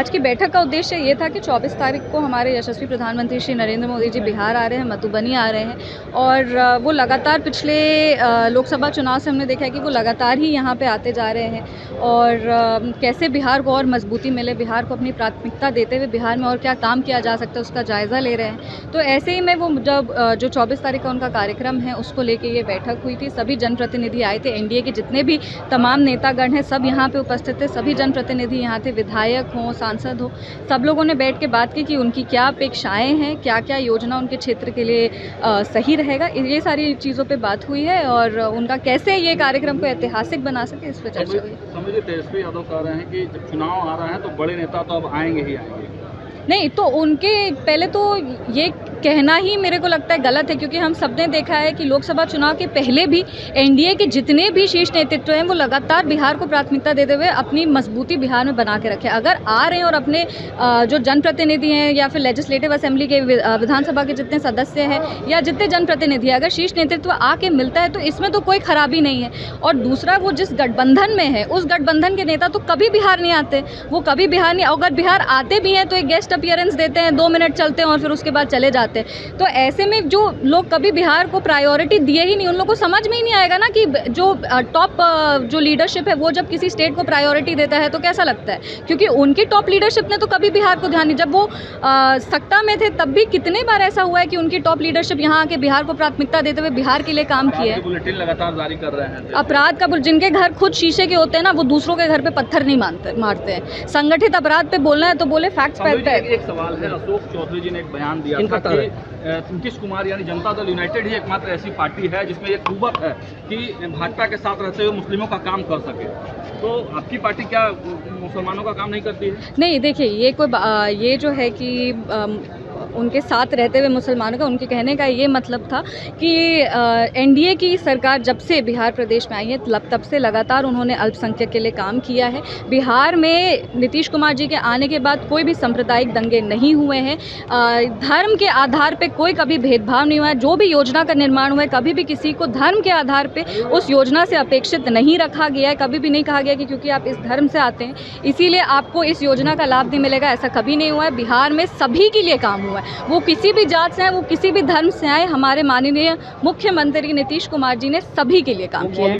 आज की बैठक का उद्देश्य ये था कि 24 तारीख को हमारे यशस्वी प्रधानमंत्री श्री नरेंद्र मोदी जी बिहार आ रहे हैं, मधुबनी आ रहे हैं और वो लगातार पिछले लोकसभा चुनाव से हमने देखा है कि वो लगातार ही यहाँ पे आते जा रहे हैं और कैसे बिहार को और मजबूती मिले, बिहार को अपनी प्राथमिकता देते हुए बिहार में और क्या काम किया जा सकता है उसका जायज़ा ले रहे हैं। तो ऐसे ही में वो जब जो 24 तारीख का उनका कार्यक्रम है उसको लेके ये बैठक हुई थी। सभी जनप्रतिनिधि आए थे, एनडीए के जितने भी तमाम नेतागण हैं सब यहाँ पे उपस्थित थे, सभी जनप्रतिनिधि यहाँ थे, विधायक हों, सांसद हो, सब लोगों ने बैठ के बात की कि उनकी क्या अपेक्षाएं हैं, क्या क्या योजना उनके क्षेत्र के लिए सही रहेगा, ये सारी चीज़ों पे बात हुई है और उनका कैसे ये कार्यक्रम को ऐतिहासिक बना सके इस पर चर्चा हुई। समझिए तेजस्वी यादव कह रहे हैं कि जब चुनाव आ रहा है तो बड़े नेता तो अब आएंगे ही आएंगे। नहीं तो उनके पहले तो ये कहना ही मेरे को लगता है गलत है, क्योंकि हम सबने देखा है कि लोकसभा चुनाव के पहले भी एनडीए के जितने भी शीर्ष नेतृत्व हैं वो लगातार बिहार को प्राथमिकता देते हुए अपनी मजबूती बिहार में बना के रखे। अगर आ रहे हैं और अपने जो जनप्रतिनिधि हैं या फिर लेजिस्लेटिव असेंबली के विधानसभा के जितने सदस्य हैं या जितने जनप्रतिनिधि अगर शीर्ष नेतृत्व आके मिलता है तो इसमें तो कोई खराबी नहीं है। और दूसरा, वो जिस गठबंधन में है उस गठबंधन के नेता तो कभी बिहार नहीं आते, वो कभी बिहार नहीं, अगर बिहार आते भी हैं तो एक गेस्ट अपीयरेंस देते हैं, 2 मिनट चलते हैं और फिर उसके बाद चले जाते हैं। तो ऐसे में जो लोग कभी बिहार को प्रायोरिटी दिए ही नहीं, उन लोगों को समझ में ही नहीं आएगा ना कि जो टॉप जो लीडरशिप है वो जब किसी स्टेट को प्रायोरिटी देता है तो कैसा लगता है, क्योंकि उनकी टॉप लीडरशिप ने तो कभी बिहार को ध्यान नहीं, जब वो सत्ता में थे तब भी कितने बार ऐसा हुआ है कि उनकी टॉप लीडरशिप यहाँ आके बिहार को प्राथमिकता देते हुए बिहार के लिए काम किया है। बुलेटिन लगातार जारी कर रहे हैं। अपराध का जिनके घर खुद शीशे के होते हैं ना, वो दूसरों के घर पे पत्थर नहीं मारते हैं। संगठित अपराध पे बोलना है तो बोले फैक्ट्स पे। एक सवाल है, अशोक चौधरी जी ने एक बयान दिया था कि नीतीश कुमार यानी जनता दल यूनाइटेड ही एकमात्र ऐसी पार्टी है जिसमें एक कुवत है कि भाजपा के साथ रहते हुए मुस्लिमों का काम कर सके। तो आपकी पार्टी क्या मुसलमानों का काम नहीं करती है? नहीं, देखिए ये जो है कि उनके साथ रहते हुए मुसलमानों का, उनके कहने का ये मतलब था कि एनडीए की सरकार जब से बिहार प्रदेश में आई है तब से लगातार उन्होंने अल्पसंख्यक के लिए काम किया है। बिहार में नीतीश कुमार जी के आने के बाद कोई भी सांप्रदायिक दंगे नहीं हुए हैं, धर्म के आधार पे कोई कभी भेदभाव नहीं हुआ है। जो भी योजना का निर्माण हुआ है कभी भी किसी को धर्म के आधार पे उस योजना से अपेक्षित नहीं रखा गया है, कभी भी नहीं कहा गया कि क्योंकि आप इस धर्म से आते हैं इसीलिए आपको इस योजना का लाभ नहीं मिलेगा, ऐसा कभी नहीं हुआ है। बिहार में सभी के लिए काम हुआ है, वो किसी भी जात से आए, वो किसी भी धर्म से आए, हमारे माननीय मुख्यमंत्री नीतीश कुमार जी ने सभी के लिए काम किया है।